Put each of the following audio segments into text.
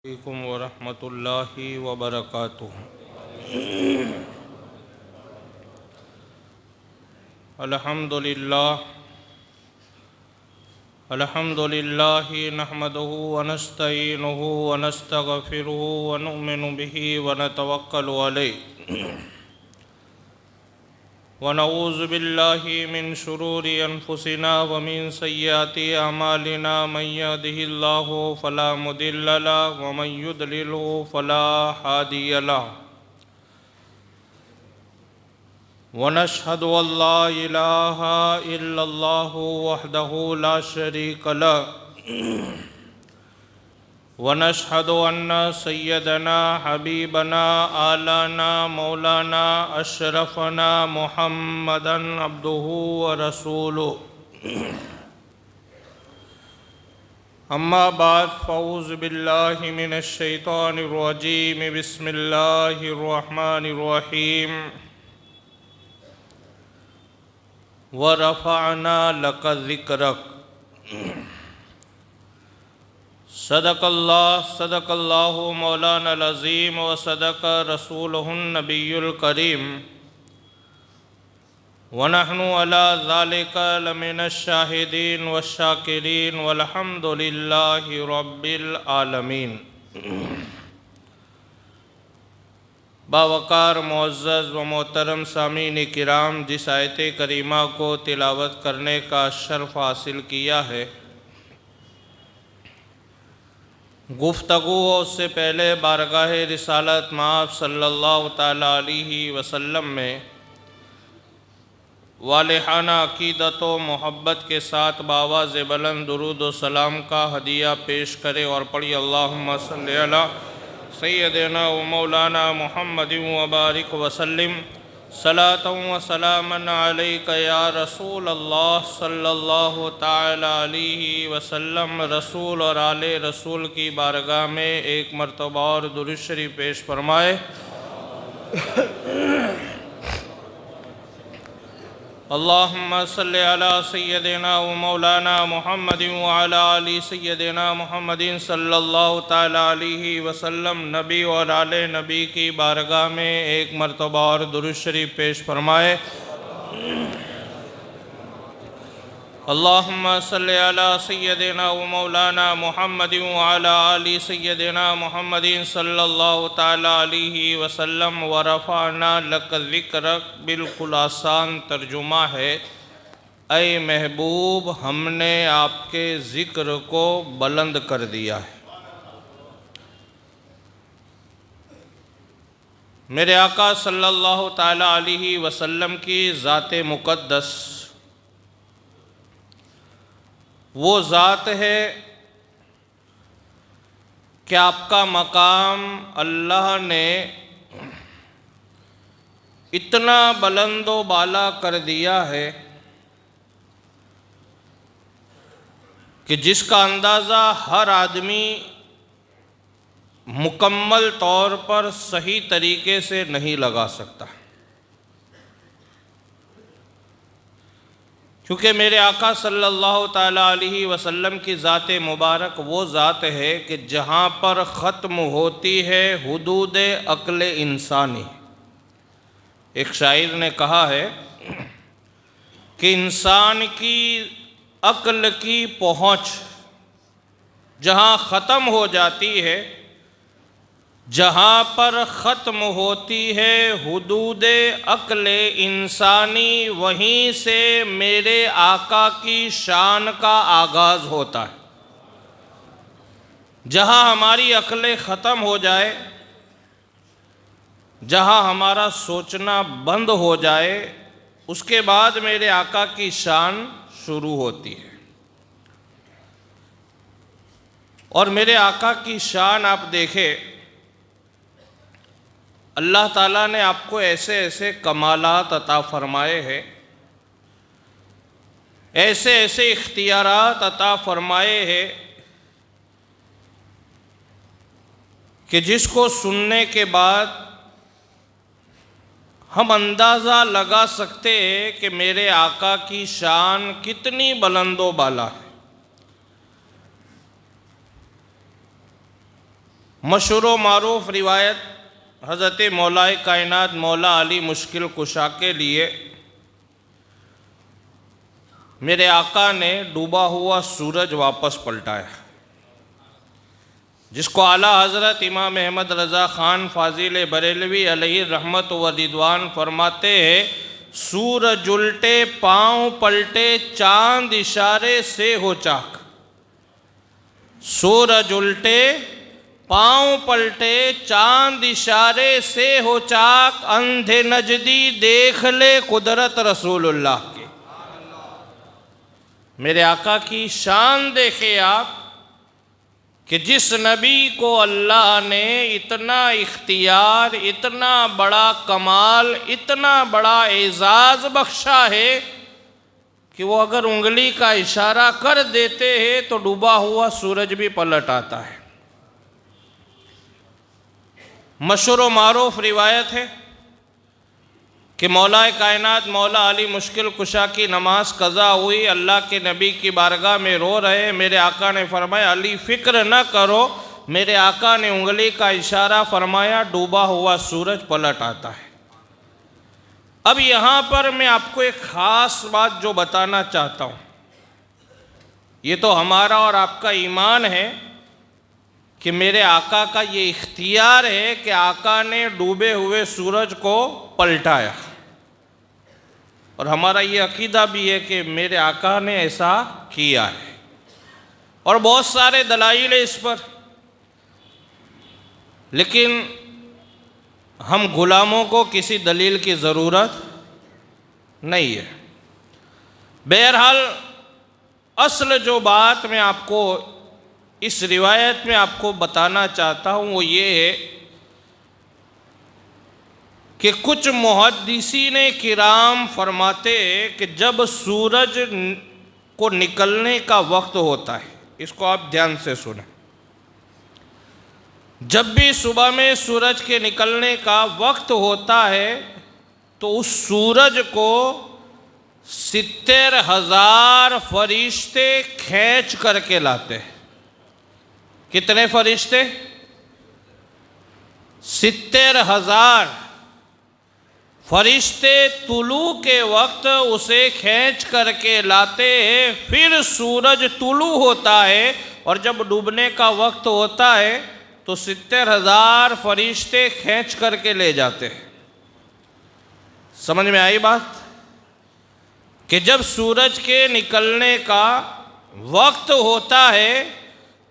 अलैकुम वरहमतुल्लाहि वबरकातुहू। अल्हम्दुलिल्लाहि नहमदुहु व नस्तईनुहु व नस्तगफिरुहु व नुमिनु बिही व नतवक्कलु अलैहि व नऊज़ु बिल्लाहि मिन शुरूरि अनफुसिना व मिन सय्यिआति अमालिना मन यहदिहिल्लाहु फला मुदिल्ल लहु व मन युद्लिलहु फला हादिय लहु व नशहदु अल्ला इलाहा इल्लल्लाहु वहदहु ला शरीक लहु व नशहदु अन्ना सय्यदना हबीबना आलाना मौलाना अशरफना मुहम्मदन अब्दुहु व रसूलुहु। अम्मा बाद फ़ऊज़ु बिल्लाहि मिनश शैतानिर रजीम बिस्मिल्लाहिर रहमानिर रहीम व रफ़अना लक ज़िक्रक। सदक़ल्लाहु मौलाना अज़ीम व सदक़ रसूलुहुन नबियुल करीम व नहनु अला ज़ालिका लमिनश शाहिदीन व शाकिरीन वल्हम्दुलिल्लाहि रब्बिल आलमीन। बावकार मुअज़्ज़ज़ व मोहतरम सामीन किराम, जिस आयत करीमा को तिलावत करने का शर्फ़ हासिल किया है, गुफ्तगू उससे पहले बारगाह रिसालत माफ़ सल्लल्लाहु ताला अलैहि वसल्लम में वालिहाना अक़ीदत व मोहब्बत के साथ बावाज़ बुलंद दुरूद व सलाम का हदिया पेश करे और पढ़ी अल्लाहुम्मा सल्लि अला सय्यदिना व मौलाना मुहम्मदिन व बारिक वसल्लिम सलातन व सलामन अलैका या रसूल अल्लाह सल्लल्लाहु ताला अलैहि वसल्लम। रसूल और आले रसूल की बारगाह में एक मरतबा और दुरूद शरीफ पेश फरमाए। अल्लाहुम्मा सल्लि अला सय्यदिना व मौलाना मुहम्मदिन व अला आलि सय्यदिना मुहम्मदिन सल्लल्लाहु ताला अलैहि वसल्लम। नबी और आले नबी की बारगाह में एक मरतबा और दुरूद शरीफ पेश फरमाए। अल्लाहुम्मा सल्लि अला सय्यदिना व मौलाना मुहम्मदिन व अला आलि सय्यदिना मुहम्मदिन सल्लल्लाहु ताला अलैहि वसल्लम। व रफ़अना लक ज़िक्रक बिल्कुल आसान तर्जुमा है, ऐ महबूब हमने आपके ज़िक्र को बुलंद कर दिया है। मेरे आका सल्लल्लाहु ताला अलैहि वसल्लम की ज़ात मुक़द्दस वो ज़ात है कि आपका मकाम अल्लाह ने इतना बुलंद व बाला कर दिया है कि जिसका अंदाज़ा हर आदमी मुकम्मल तौर पर सही तरीके से नहीं लगा सकता, क्योंकि मेरे आका सल्लल्लाहु ताला अलैहि वसल्लम की ज़ात मुबारक वो ज़ात है कि जहाँ पर ख़त्म होती है हुदूद अक्ल इंसानी। एक शायर ने कहा है कि इंसान की अक्ल की पहुँच जहाँ ख़त्म हो जाती है, जहाँ पर ख़त्म होती है हुदूद अक्ल इंसानी, वहीं से मेरे आका की शान का आगाज़ होता है। जहाँ हमारी अक्लें ख़त्म हो जाए, जहाँ हमारा सोचना बंद हो जाए, उसके बाद मेरे आका की शान शुरू होती है। और मेरे आका की शान आप देखें, अल्लाह ताला ने आपको ऐसे ऐसे कमालात अता फरमाए हैं, ऐसे ऐसे इख्तियारात अता फरमाए हैं कि जिसको सुनने के बाद हम अंदाज़ा लगा सकते हैं कि मेरे आका की शान कितनी बुलंदो बाला है। मशहूर व मारूफ रिवायत हज़रत मौलाए कायनात मौला अली मुश्किल कुशा के लिए मेरे आका ने डूबा हुआ सूरज वापस पलटाया, जिसको आला हज़रत इमाम अहमद रज़ा ख़ान फ़ाज़िल बरेलवी अलैहि रहमत व रिदवान फरमाते हैं, सूरज उल्टे पाँव पलटे चांद इशारे से हो चाक। सूरज उल्टे पाँव पलटे चांद इशारे से हो चाक, अंधे नजदी देख ले कुदरत रसूलुल्लाह के। मेरे आका की शान देखे आप कि जिस नबी को अल्लाह ने इतना इख्तियार, इतना बड़ा कमाल, इतना बड़ा एजाज़ बख्शा है कि वो अगर उंगली का इशारा कर देते हैं तो डूबा हुआ सूरज भी पलट आता है। मशहूर व मारूफ रिवायत है कि मौलाए कायनात मौला अली मुश्किल कुशा की नमाज कज़ा हुई, अल्लाह के नबी की बारगाह में रो रहे। मेरे आका ने फरमाया, अली फ़िक्र न करो। मेरे आका ने उंगली का इशारा फरमाया, डूबा हुआ सूरज पलट आता है। अब यहाँ पर मैं आपको एक ख़ास बात जो बताना चाहता हूँ, ये तो हमारा और आपका ईमान है कि मेरे आका का ये इख्तियार है कि आका ने डूबे हुए सूरज को पलटाया, और हमारा ये अकीदा भी है कि मेरे आका ने ऐसा किया है, और बहुत सारे दलाइल है इस पर। लेकिन हम गुलामों को किसी दलील की ज़रूरत नहीं है। बहरहाल असल जो बात मैं आपको इस रिवायत में आपको बताना चाहता हूँ वो ये है कि कुछ मुहद्दिसीन किराम फरमाते कि जब सूरज को निकलने का वक्त होता है, इसको आप ध्यान से सुनें, जब भी सुबह में सूरज के निकलने का वक्त होता है तो उस सूरज को 70,000 फरिश्ते खींच करके लाते हैं। कितने फरिश्ते? 70,000 फरिश्ते तुलू के वक्त उसे खींच करके लाते हैं। फिर सूरज तुलू होता है और जब डूबने का वक्त होता है तो 70,000 फरिश्ते खींच करके ले जाते हैं। समझ में आई बात? कि जब सूरज के निकलने का वक्त होता है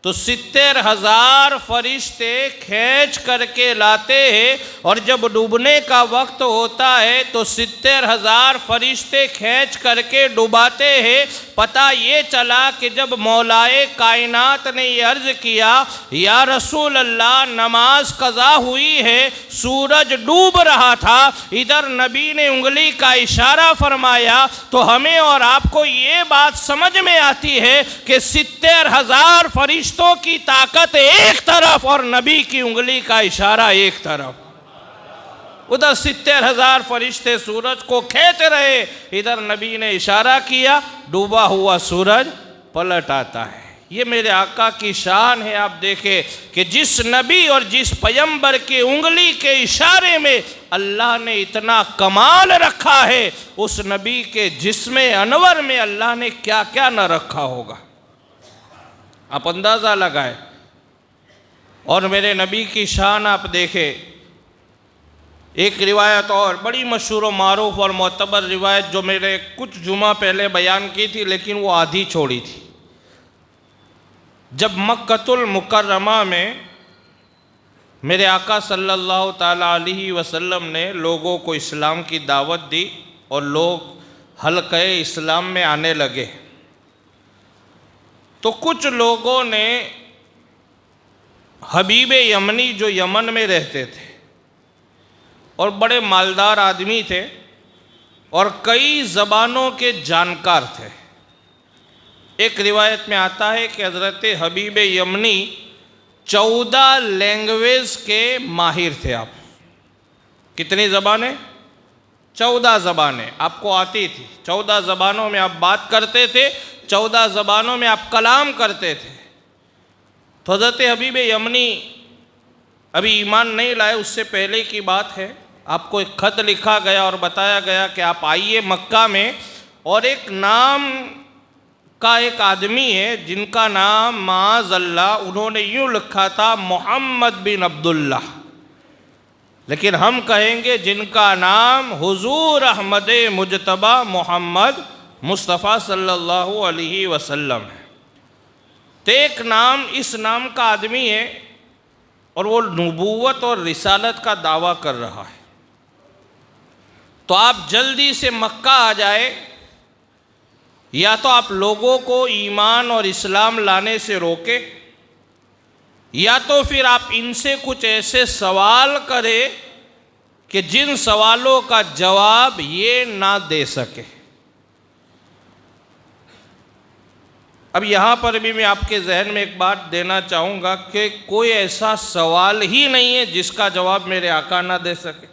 तो 70,000 फरिश्ते खींच करके लाते हैं, और जब डूबने का वक्त होता है तो 70,000 फरिश्ते खींच करके डुबाते हैं। पता ये चला कि जब मौलाए कायनात ने ये अर्ज़ किया, या रसूल अल्लाह नमाज कज़ा हुई है, सूरज डूब रहा था, इधर नबी ने उंगली का इशारा फरमाया, तो हमें और आपको ये बात समझ में आती है कि 70,000 फरिश्ते की ताकत एक तरफ और नबी की उंगली का इशारा एक तरफ। उधर 70,000 फरिश्ते सूरज को खींच रहे, इधर नबी ने इशारा किया, डूबा हुआ सूरज पलट आता है। ये मेरे आका की शान है। आप देखें कि जिस नबी और जिस पैगंबर के उंगली के इशारे में अल्लाह ने इतना कमाल रखा है, उस नबी के जिस्मे अनवर में अल्लाह ने क्या क्या न रखा होगा, आप अंदाज़ा लगाए। और मेरे नबी की शान आप देखें। एक रिवायत और बड़ी मशहूर व मारूफ और मोतबर रिवायत जो मेरे कुछ जुमा पहले बयान की थी, लेकिन वो आधी छोड़ी थी। जब मक्कतुल मुकर्रमा में मेरे आका सल्लल्लाहु ताला अलैहि वसल्लम ने लोगों को इस्लाम की दावत दी और लोग हल्क़े इस्लाम में आने लगे, तो कुछ लोगों ने हबीब यमनी जो यमन में रहते थे और बड़े मालदार आदमी थे और कई ज़बानों के जानकार थे। एक रिवायत में आता है कि हज़रत हबीब यमनी 14 लैंग्वेज के माहिर थे। आप कितनी ज़बानें? 14 ज़बानें आपको आती थी। 14 ज़बानों में आप बात करते थे, 14 ज़बानों में आप कलाम करते थे। तो हज़रत हबीब यमनी अभी ईमान नहीं लाए उससे पहले की बात है, आपको एक खत लिखा गया और बताया गया कि आप आइए मक्का में, और एक नाम का एक आदमी है जिनका नाम माज़अल्लाह उन्होंने यूँ लिखा था मोहम्मद बिन अब्दुल्ला, लेकिन हम कहेंगे जिनका नाम हुजूर अहमद मुजतबा मोहम्मद मुस्तफ़ा सल्लल्लाहु अलैहि वसल्लम है। तो एक नाम, इस नाम का आदमी है और वो नबूवत और रिसालत का दावा कर रहा है। तो आप जल्दी से मक्का आ जाए, या तो आप लोगों को ईमान और इस्लाम लाने से रोके, या तो फिर आप इनसे कुछ ऐसे सवाल करें कि जिन सवालों का जवाब ये ना दे सके। अब यहाँ पर भी मैं आपके जहन में एक बात देना चाहूँगा कि कोई ऐसा सवाल ही नहीं है जिसका जवाब मेरे आका ना दे सके।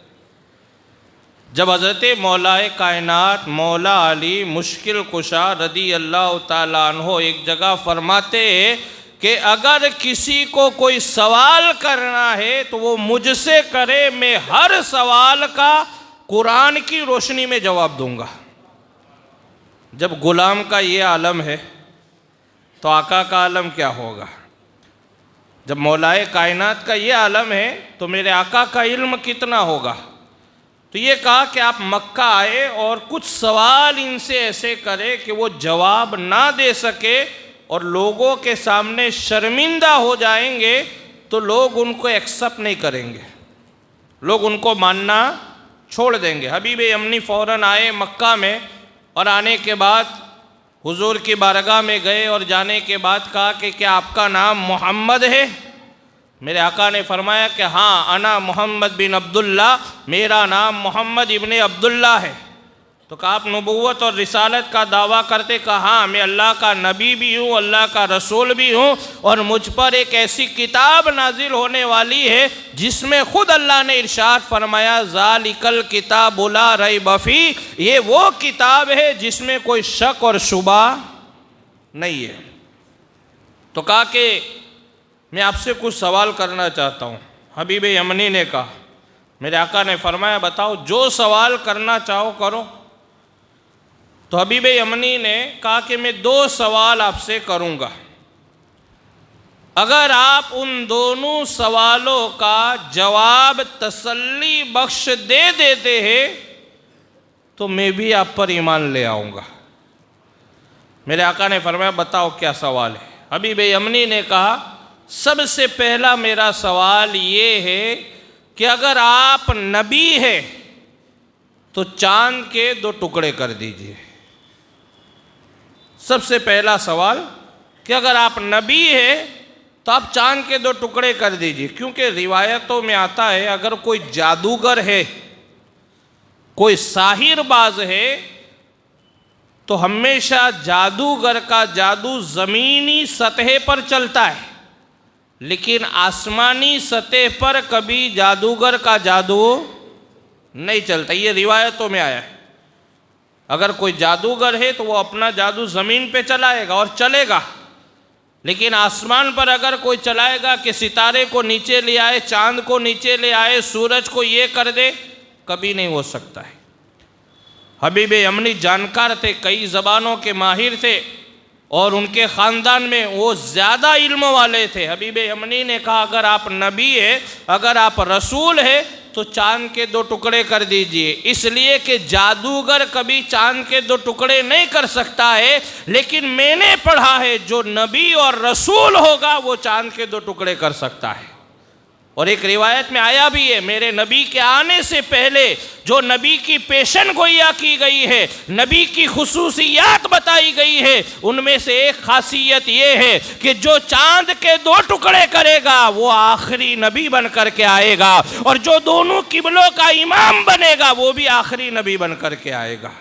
जब हज़रत मौलाए कायनात मौला अली मुश्किल कुशा रदी अल्लाह ताला अन्हो एक जगह फरमाते हैं कि अगर किसी को कोई सवाल करना है तो वो मुझसे करे, मैं हर सवाल का कुरान की रोशनी में जवाब दूंगा। जब गुलाम का ये आलम है तो आका का आलम क्या होगा। जब मौलाए कायनात का ये आलम है तो मेरे आका का इल्म कितना होगा। तो ये कहा कि आप मक्का आए और कुछ सवाल इनसे ऐसे करें कि वो जवाब ना दे सके और लोगों के सामने शर्मिंदा हो जाएंगे, तो लोग उनको एक्सेप्ट नहीं करेंगे, लोग उनको मानना छोड़ देंगे। हबीब यमनी फ़ौरन आए मक्का में, और आने के बाद हुजूर की बारगाह में गए और जाने के बाद कहा कि क्या आपका नाम मोहम्मद है। मेरे आका ने फरमाया कि हाँ, अना मोहम्मद बिन अब्दुल्ला, मेरा नाम मोहम्मद इब्ने अब्दुल्ला है। तो कहा आप नबूवत और रिसालत का दावा करते, कहा हाँ, मैं अल्लाह का नबी भी हूँ, अल्लाह का रसूल भी हूँ, और मुझ पर एक ऐसी किताब नाजिल होने वाली है जिसमें ख़ुद अल्लाह ने इरशाद फरमाया ज़ालिकल किताबु ला रैब फ़ीह, ये वो किताब है जिसमें कोई शक और शुबा नहीं है। तो कहा कि मैं आपसे कुछ सवाल करना चाहता हूँ। हबीब यमनी ने कहा, मेरे आका ने फरमाया बताओ, जो सवाल करना चाहो करो। तो हबीब यमनी ने कहा कि मैं 2 सवाल आपसे करूँगा, अगर आप उन दोनों सवालों का जवाब तसल्ली बख्श दे देते हैं तो मैं भी आप पर ईमान ले आऊँगा। मेरे आका ने फरमाया बताओ क्या सवाल है। हबीब यमनी ने कहा सबसे पहला मेरा सवाल ये है कि अगर आप नबी हैं तो चांद के 2 टुकड़े कर दीजिए। सबसे पहला सवाल कि अगर आप नबी हैं तो आप चांद के 2 टुकड़े कर दीजिए, क्योंकि रिवायतों में आता है अगर कोई जादूगर है, कोई साहिरबाज है, तो हमेशा जादूगर का जादू ज़मीनी सतह पर चलता है, लेकिन आसमानी सतह पर कभी जादूगर का जादू नहीं चलता। ये रिवायतों में आया है। अगर कोई जादूगर है तो वो अपना जादू ज़मीन पे चलाएगा और चलेगा, लेकिन आसमान पर अगर कोई चलाएगा कि सितारे को नीचे ले आए, चांद को नीचे ले आए, सूरज को ये कर दे, कभी नहीं हो सकता है। हबीब यमनी जानकार थे, कई ज़बानों के माहिर थे, और उनके ख़ानदान में वो ज़्यादा इल्म वाले थे। हबीब यमनी ने कहा अगर आप नबी है, अगर आप रसूल है तो चांद के 2 टुकड़े कर दीजिए, इसलिए कि जादूगर कभी चांद के 2 टुकड़े नहीं कर सकता है, लेकिन मैंने पढ़ा है जो नबी और रसूल होगा वो चांद के 2 टुकड़े कर सकता है। और एक रिवायत में आया भी है, मेरे नबी के आने से पहले जो नबी की पेशन गोइया की गई है, नबी की खुसूसियात बताई गई है, उनमें से एक खासियत ये है कि जो चांद के 2 टुकड़े करेगा वो आखिरी नबी बन कर के आएगा, और जो दोनों किबलों का इमाम बनेगा वो भी आखिरी नबी बन कर के आएगा।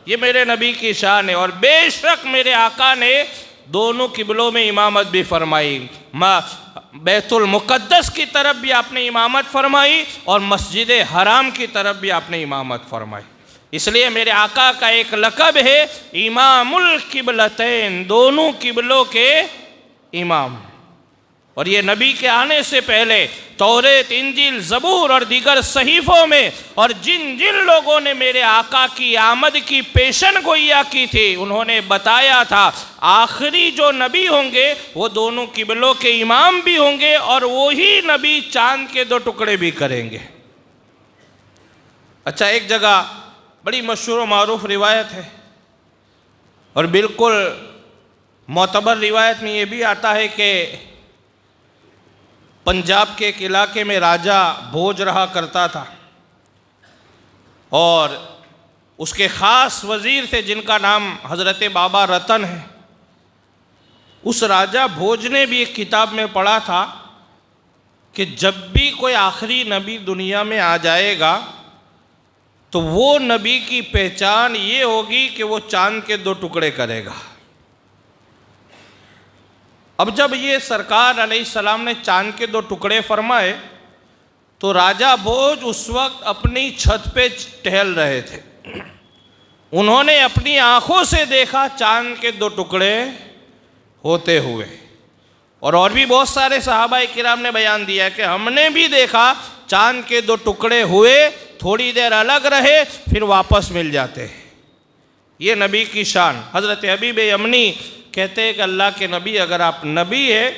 ये मेरे नबी की शान है। और बेशक मेरे आका ने दोनों किबलों में इमामत भी फरमाई। बैतुल मुक़द्दस की तरफ भी आपने इमामत फरमाई और मस्जिद हराम की तरफ भी आपने इमामत फरमाई। इसलिए मेरे आका का एक लक़ब है इमामुल किबलतैन, दोनों किबलों के इमाम। और ये नबी के आने से पहले तौरेत, इंजील, ज़बूर और दीगर सहीफ़ों में और जिन जिन लोगों ने मेरे आका की आमद की पेशन गोइया की थी, उन्होंने बताया था आखिरी जो नबी होंगे वो दोनों किबलों के इमाम भी होंगे और वही नबी चांद के 2 टुकड़े भी करेंगे। अच्छा, एक जगह बड़ी मशहूर व मारूफ रिवायत है और बिल्कुल मोतबर रिवायत में ये भी आता है कि पंजाब के एक इलाके में राजा भोज रहा करता था और उसके ख़ास वज़ीर थे जिनका नाम हज़रत बाबा रतन है। उस राजा भोज ने भी एक किताब में पढ़ा था कि जब भी कोई आखिरी नबी दुनिया में आ जाएगा तो वो नबी की पहचान ये होगी कि वो चांद के 2 टुकड़े करेगा। अब जब ये सरकार अलैहिस्सलाम ने चांद के 2 टुकड़े फरमाए तो राजा भोज उस वक्त अपनी छत पे टहल रहे थे। उन्होंने अपनी आंखों से देखा चांद के 2 टुकड़े होते हुए, और भी बहुत सारे सहाबाए किराम ने बयान दिया कि हमने भी देखा चांद के 2 टुकड़े हुए, थोड़ी देर अलग रहे, फिर वापस मिल जाते। ये नबी की शान। हज़रत हबीब यमनी कहते हैं कि अल्लाह के नबी, अगर आप नबी है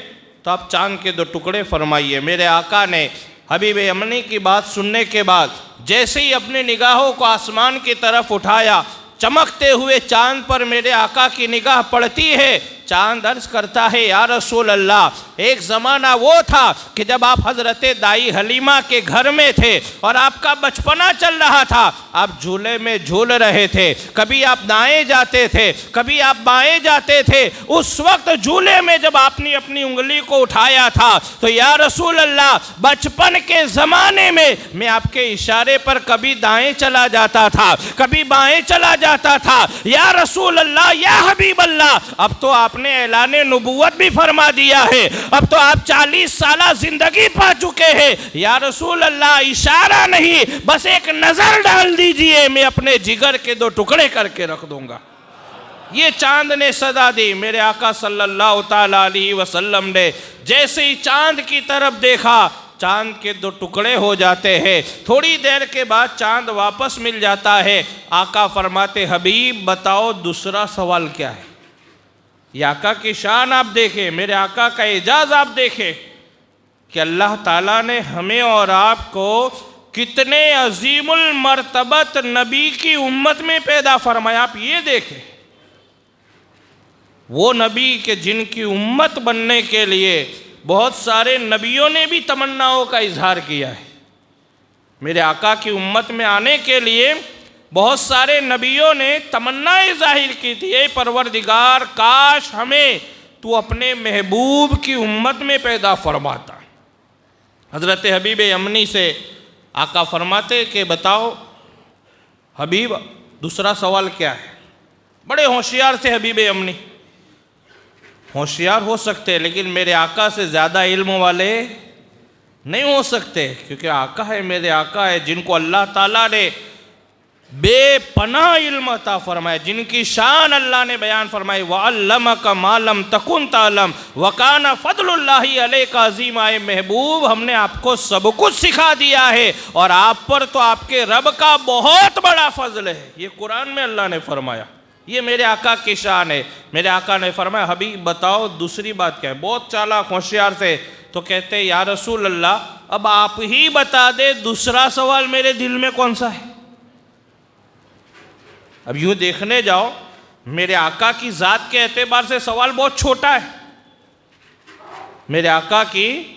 तो आप चांद के 2 टुकड़े फरमाइए। मेरे आका ने हबीब यमनी की बात सुनने के बाद जैसे ही अपनी निगाहों को आसमान की तरफ उठाया, चमकते हुए चांद पर मेरे आका की निगाह पड़ती है। चांद अर्ज करता है, या रसूल अल्लाह, एक ज़माना वो था कि जब आप हज़रत दाई हलीमा के घर में थे और आपका बचपना चल रहा था, आप झूले में झूल रहे थे, कभी आप दाएं जाते थे, कभी आप बाएं जाते थे। उस वक्त झूले में जब आपने अपनी उंगली को उठाया था तो या रसूल अल्लाह, बचपन के ज़माने में मैं आपके इशारे पर कभी दाएं चला जाता था, कभी बाएं चला जाता था। या रसूल अल्लाह, या हबीब अल्लाह, अब तो आपने ऐलाने नबूवत भी फरमा दिया है, अब तो आप 40 साल जिंदगी पा चुके हैं। या रसूल अल्लाह, इशारा नहीं, बस एक नजर डाल दीजिए, मैं अपने जिगर के 2 टुकड़े करके रख दूंगा। ये चांद ने सदा दी। मेरे आका सल्लल्लाहु ताला अलैहि वसल्लम ने जैसे ही चांद की तरफ देखा, चांद के 2 टुकड़े हो जाते हैं। थोड़ी देर के बाद चांद वापस मिल जाता है। आका फरमाते, हबीब बताओ दूसरा सवाल क्या है। ये आका की शान आप देखें, मेरे आका का एजाज आप देखें कि अल्लाह ताला ने हमें और आपको कितने अजीमुल मर्तबत नबी की उम्मत में पैदा फरमाया। आप ये देखें, वो नबी के जिनकी उम्मत बनने के लिए बहुत सारे नबियों ने भी तमन्नाओं का इजहार किया है। मेरे आका की उम्मत में आने के लिए बहुत सारे नबियों ने तमन्नाएं जाहिर की थी, ए परवरदिगार, काश हमें तू अपने महबूब की उम्मत में पैदा फरमाता। हज़रत हबीब यमनी से आका फरमाते कि बताओ हबीब दूसरा सवाल क्या है। बड़े होशियार थे हबीब यमनी, होशियार हो सकते लेकिन मेरे आका से ज़्यादा इल्म वाले नहीं हो सकते, क्योंकि आका है, मेरे आका है जिनको अल्लाह ताला ने बेपनाह इल्म अता फरमाए, जिनकी शान अल्लाह ने बयान फरमाई, वअल्लमका मा लम तकुन तालम वकाना फदलुल्लाहि अलैका अज़ीमा। महबूब, हमने आपको सब कुछ सिखा दिया है और आप पर तो आपके रब का बहुत बड़ा फजल है। ये कुरान में अल्लाह ने फरमाया। ये मेरे आका की शान है। मेरे आका ने फरमाया, हबीब बताओ दूसरी बात क्या है। बहुत चालाक होशियार थे, तो कहते या रसूल अल्लाह, अब आप ही बता दे दूसरा सवाल मेरे दिल में कौन सा है। अब यूँ देखने जाओ, मेरे आका की ज़ात के एतबार से सवाल बहुत छोटा है, मेरे आका की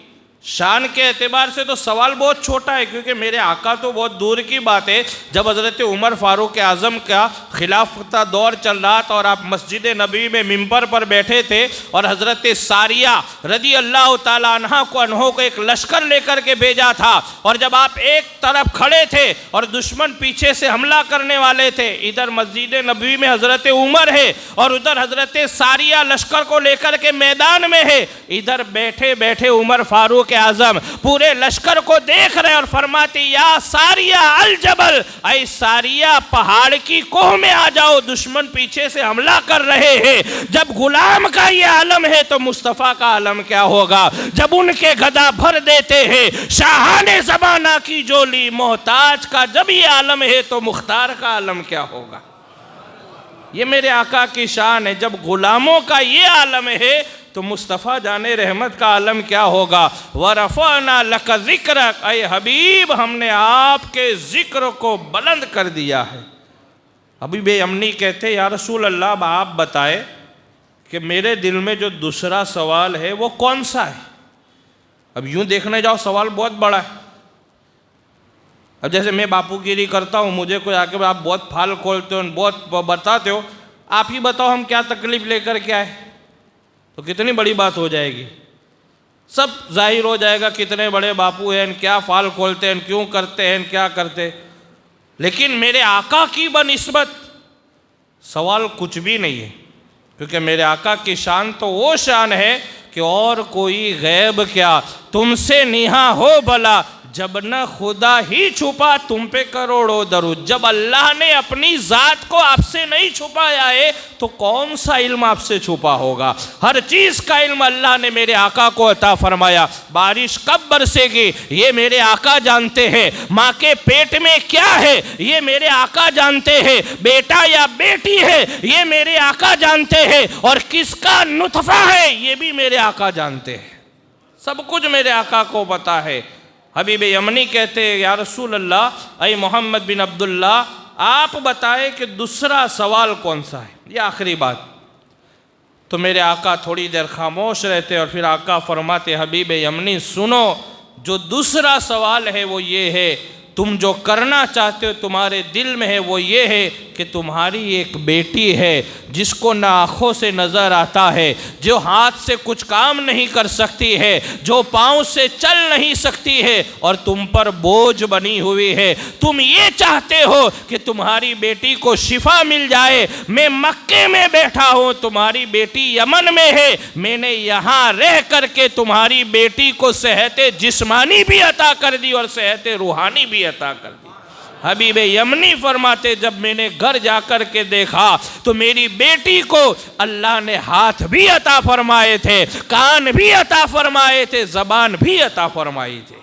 शान के एतबार से तो सवाल बहुत छोटा है, क्योंकि मेरे आका तो बहुत दूर की बात है। जब हज़रत उमर फ़ारूक आज़म का खिलाफता दौर चल रहा था और आप मस्जिद नबी में मिंबर पर बैठे थे और हज़रत सारिया रज़ी अल्लाह ताला अन्हा को एक लश्कर लेकर के भेजा था, और जब आप एक तरफ खड़े थे और दुश्मन पीछे से हमला करने वाले थे, इधर मस्जिद नबी में हज़रत उमर है और उधर हज़रत सारिया लश्कर को लेकर के मैदान में है, इधर बैठे बैठे उमर फ़ारूक फारूक आजम पूरे लश्कर को देख रहे और फरमाते या सारिया अल जबल, ऐ सारिया पहाड़ की कोह में आ जाओ, दुश्मन पीछे से हमला कर रहे हैं। जब गुलाम का ये आलम है तो मुस्तफ़ा का आलम क्या होगा। जब उनके गदा भर देते हैं शाहाने ज़माना की जोली, मोहताज का जब ये आलम है तो मुख्तार का आलम क्या होगा। ये मेरे आका की शान है। जब गुलामों का ये आलम है तो मुस्तफ़ा जाने रहमत का आलम क्या होगा। वरफ़अना लक ज़िक्रक, ऐ हबीब हमने आपके ज़िक्र को बुलंद कर दिया है। अभी बेअमनी कहते या रसूल अल्लाह, अब आप बताए कि मेरे दिल में जो दूसरा सवाल है वो कौन सा है। अब यूँ देखने जाओ सवाल बहुत बड़ा है। अब जैसे मैं बापूगिरी करता हूँ, मुझे कोई आके आप बहुत फाल खोलते हो, बहुत बताते हो, आप ही बताओ हम क्या तकलीफ़ लेकर के आए, तो कितनी बड़ी बात हो जाएगी। सब जाहिर हो जाएगा कितने बड़े बापू हैं, क्या फाल खोलते हैं, क्यों करते हैं, क्या करते। लेकिन मेरे आका की बनिस्बत सवाल कुछ भी नहीं है, क्योंकि मेरे आका की शान तो वो शान है कि और कोई गैब क्या तुमसे निहा हो भला, जब न खुदा ही छुपा तुम पे करोड़ों दरूद। जब अल्लाह ने अपनी ज़ात को आपसे नहीं छुपाया है तो कौन सा इल्म आपसे छुपा होगा। हर चीज़ का इल्म अल्लाह ने मेरे आका को अता फरमाया। बारिश कब बरसेगी ये मेरे आका जानते हैं, माँ के पेट में क्या है ये मेरे आका जानते हैं, बेटा या बेटी है ये मेरे आका जानते हैं, और किसका नुतफ़ा है ये भी मेरे आका जानते हैं। सब कुछ मेरे आका को पता है। हबीब यमनी कहते हैं या रसूल अल्लाह, ऐ मोहम्मद बिन अब्दुल्ला, आप बताए कि दूसरा सवाल कौन सा है, ये आखिरी बात। तो मेरे आका थोड़ी देर खामोश रहते और फिर आका फरमाते हबीब यमनी सुनो, जो दूसरा सवाल है वो ये है, तुम जो करना चाहते हो तुम्हारे दिल में है वो ये है कि तुम्हारी एक बेटी है जिसको ना आँखों से नज़र आता है, जो हाथ से कुछ काम नहीं कर सकती है, जो पाँव से चल नहीं सकती है और तुम पर बोझ बनी हुई है। तुम ये चाहते हो कि तुम्हारी बेटी को शिफा मिल जाए। मैं मक्के में बैठा हूँ, तुम्हारी बेटी यमन में है, मैंने यहाँ रह करके तुम्हारी बेटी को सेहत जिस्मानी भी अता कर दी और सेहत रूहानी भी अता कर दी। हबीब यमनी फरमाते जब मैंने घर जाकर के देखा तो मेरी बेटी को अल्लाह ने हाथ भी अता फरमाए थे, कान भी अता फरमाए थे, ज़बान भी अता फरमाई थे।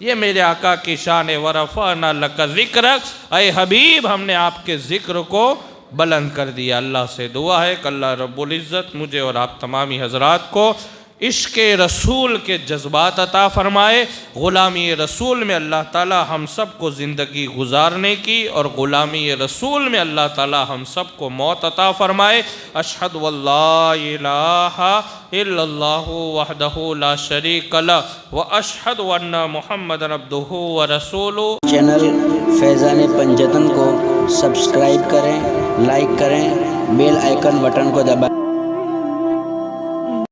ये मेरे आका की शान है। वरफ़अना लक ज़िक्रक, ऐ हबीब हमने आपके ज़िक्र को बुलंद कर दिया। अल्लाह से दुआ है कि अल्लाह रब्बुल इज़्ज़त मुझे और आप तमामी हज़रात को इश्क़ रसूल के जज्बात अता फ़रमाए। ग़ुलामी रसूल में अल्लाह ताला हम सब को ज़िंदगी गुजारने की और ग़ुलामी रसूल में अल्लाह ताला हम सब को मौत अता फ़रमाए। अशहदु अल्ला इलाहा इल्लल्लाहु वहदहु ला शरीक लहु व अशहदु अन्ना मुहम्मदन अब्दुहु व रसूलुहु। चैनल फैज़ान पंजतन को सब्सक्राइब करें, लाइक करें, बेल आइकन बटन को दबाएं।